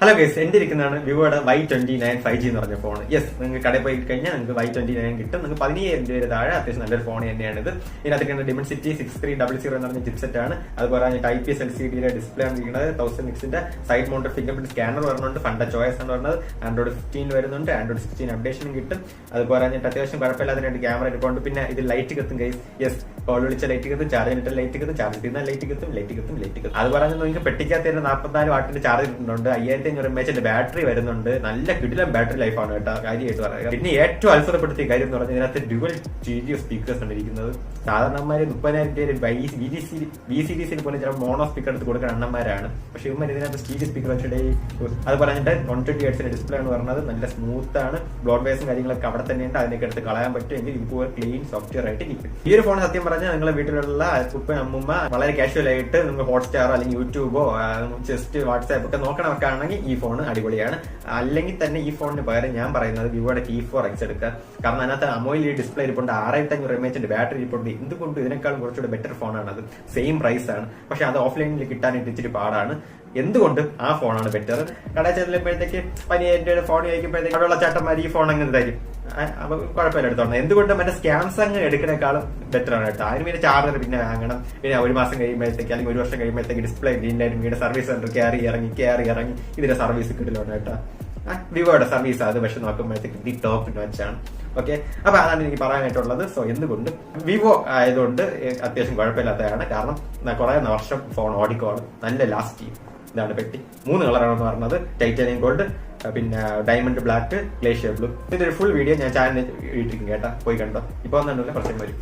Hello guys, എന്റെ ഇരിക്കുന്നതാണ് വിവോയുടെ Y29 5G എന്ന് പറഞ്ഞ ഫോൺ. യെസ്, നിങ്ങൾക്ക് കടയിൽ പോയി കഴിഞ്ഞാൽ നിങ്ങൾക്ക് Y29 കിട്ടും. നിങ്ങൾക്ക് 17,000 രൂപ താഴെ അത്യാവശ്യം നല്ലൊരു ഫോൺ തന്നെയാണ് ഇത്. ഇതിനകത്ത് Dimensity 6300 എന്ന് പറഞ്ഞ ചിപ്സെറ്റ് ആണ്. അതുപോലെ IPS LCD ഡിസ്പ്ലേ ആണ് ഇരിക്കുന്നത്. 1000 നിക്സിന്റെ side mounted fingerprint scanner വരുന്നുണ്ട്. ഫണ്ട ചോയ്സ് ആണ് വരുന്നത്. Android 15 വരുന്നുണ്ട്. Android 16 അപ്ഡേഷനും കിട്ടും. അതുപോലെ അത്യാവശ്യം കുഴപ്പമില്ലാതെ ക്യാമറ എടുക്കൊണ്ട് പിന്നെ ഇത് ലൈറ്റ് കത്തും ഗൈസ്. യെസ്, കോൾ വിളിച്ച ലൈറ്റ് കത്തും, ചാർജ് ഇട്ട ലൈറ്റ് കത്തും, ചാർജ് ചെയ്യുന്ന ലൈറ്റ് കത്തും. അതുപോലെ നിങ്ങൾക്ക് പെട്ടിക്കകത്ത് 44 വാട്ടിന്റെ ചാർജ് ഇട്ടിട്ടുണ്ട്. 5500 mAh ബാറ്ററി വരുന്നുണ്ട്. നല്ല കിടിലം ബാറ്ററി ലൈഫാണ് കേട്ടോ, കാര്യമായിട്ട് പറയാം. പിന്നെ ഏറ്റവും അത്ഭുതപ്പെടുത്തിയ കാര്യം എന്ന് പറഞ്ഞാൽ ഇതിനകത്ത് ഡ്യുവൽ സ്റ്റീരിയോ സ്പീക്കേഴ്സ് ആണ് ഇരിക്കുന്നത്. സാധാരണമാര് 30,000 VCDസിന് പോലും ചില മോണോ സ്പീക്കർ എടുത്ത് കൊടുക്കുന്ന അണ്ണന്മാരാണ്. പക്ഷെ ഇവന്മാർ ഇതിനകത്ത് സ്റ്റീരിയോ സ്പീക്കർ വെച്ചിട്ട് അതുപോലെ 120 Hz ഡിസ്പ്ലേ ആണ് പറഞ്ഞത്. നല്ല സ്മൂത്ത് ആണ്. ബ്ലോഡ് വേസും കാര്യങ്ങളൊക്കെ അവിടെ തന്നെയുണ്ട്. അതിനൊക്കെ എടുത്ത് കളയാൻ പറ്റുമെങ്കിൽ ഇപ്പോൾ ക്ലീൻ സോഫ്റ്റ്വെയർ ആയിട്ട് ഇരിക്കും. ഈ ഒരു ഫോൺ സത്യം പറഞ്ഞാൽ നിങ്ങളുടെ വീട്ടിലുള്ള ഉപ്പ അമ്മുമ്മ വളരെ കാഷ്വൽ ആയിട്ട് നിങ്ങൾ ഹോട്ട്സ്റ്റാറോ അല്ലെങ്കിൽ യൂട്യൂബോ ജസ്റ്റ് വാട്സാപ്പ് ഒക്കെ നോക്കണമൊക്കെ ആണെങ്കിൽ ഈ ഫോൺ അടിപൊളിയാണ്. അല്ലെങ്കിൽ തന്നെ ഈ ഫോണിന് പകരം ഞാൻ പറയുന്നത് വിവോയുടെ T4X എടുക്കുക. കാരണം അതിനകത്ത് അമോയിൽ ഡിസ്പ്ലേ ഇരിപ്പുണ്ട്, 6500 mAh ബാറ്ററി ഇരിപ്പുണ്ട്. എന്തുകൊണ്ട് ഇതിനേക്കാളും കുറച്ചുകൂടെ ബെറ്റർ ഫോണാണ് അത്. സെയിം പ്രൈസ് ആണ്, പക്ഷെ അത് ഓഫ്ലൈനിൽ കിട്ടാനായിട്ട് ഇച്ചിരി പാടാണ്. എന്തുകൊണ്ട് ആ ഫോണാണ് ബെറ്റർ. കടയിൽ ചെല്ലുമ്പോഴത്തേക്ക് 15,000 രൂപയുടെ ഫോൺ കഴിക്കുമ്പോഴത്തേക്ക് അവിടെയുള്ള ചേട്ടന്മാർ ഈ ഫോൺ അങ്ങനെ തരും. അപ്പൊ കുഴപ്പമില്ല, എടുത്തോണം. എന്തുകൊണ്ട് മറ്റേ സാംസങ് എടുക്കുന്നേക്കാളും ബെറ്റർ ആണ് കേട്ടോ. അതിന് പിന്നെ ചാർജർ പിന്നെ വാങ്ങണം. പിന്നെ ഒരു മാസം കഴിയുമ്പോഴത്തേക്ക് അല്ലെങ്കിൽ ഒരു വർഷം കഴിയുമ്പോഴത്തേക്ക് ഡിസ്പ്ലേ ഗ്രീനായിട്ട് വീണ്ടും സർവീസ് സെന്റർ കയറി ഇറങ്ങി ഇതിന്റെ സർവീസ് കിട്ടില്ലാണ് കേട്ടോ. വിവോയുടെ സർവീസ് അത് പക്ഷെ നോക്കുമ്പോഴത്തേക്ക് ദി ടോപ്പ് നോച്ചാണ്. ഓക്കെ, അപ്പൊ അതാണ് എനിക്ക് പറയാനായിട്ടുള്ളത്. സോ എന്തുകൊണ്ട് വിവോ ആയതുകൊണ്ട് അത്യാവശ്യം കുഴപ്പമില്ലാത്തതാണ്. കാരണം കുറെ വർഷം ഫോൺ ഓടിക്കോളും, നല്ല ലാസ്റ്റ് ചെയ്യും. ഇതാണ് പെട്ടി. 3 കളറാണെന്ന് പറഞ്ഞത്, ടൈറ്റാനിയം ഗോൾഡ്, പിന്നെ ഡയമണ്ട് ബ്ലാക്ക്, ഗ്ലേഷ്യർ ബ്ലൂ. ഇതൊരു ഫുൾ വീഡിയോ ഞാൻ ചാനലിൽ ഇട്ടിരിക്കും കേട്ടാ, പോയി കണ്ടോ. ഇപ്പൊ ഒന്നുമില്ല, പ്രശ്നം വരും.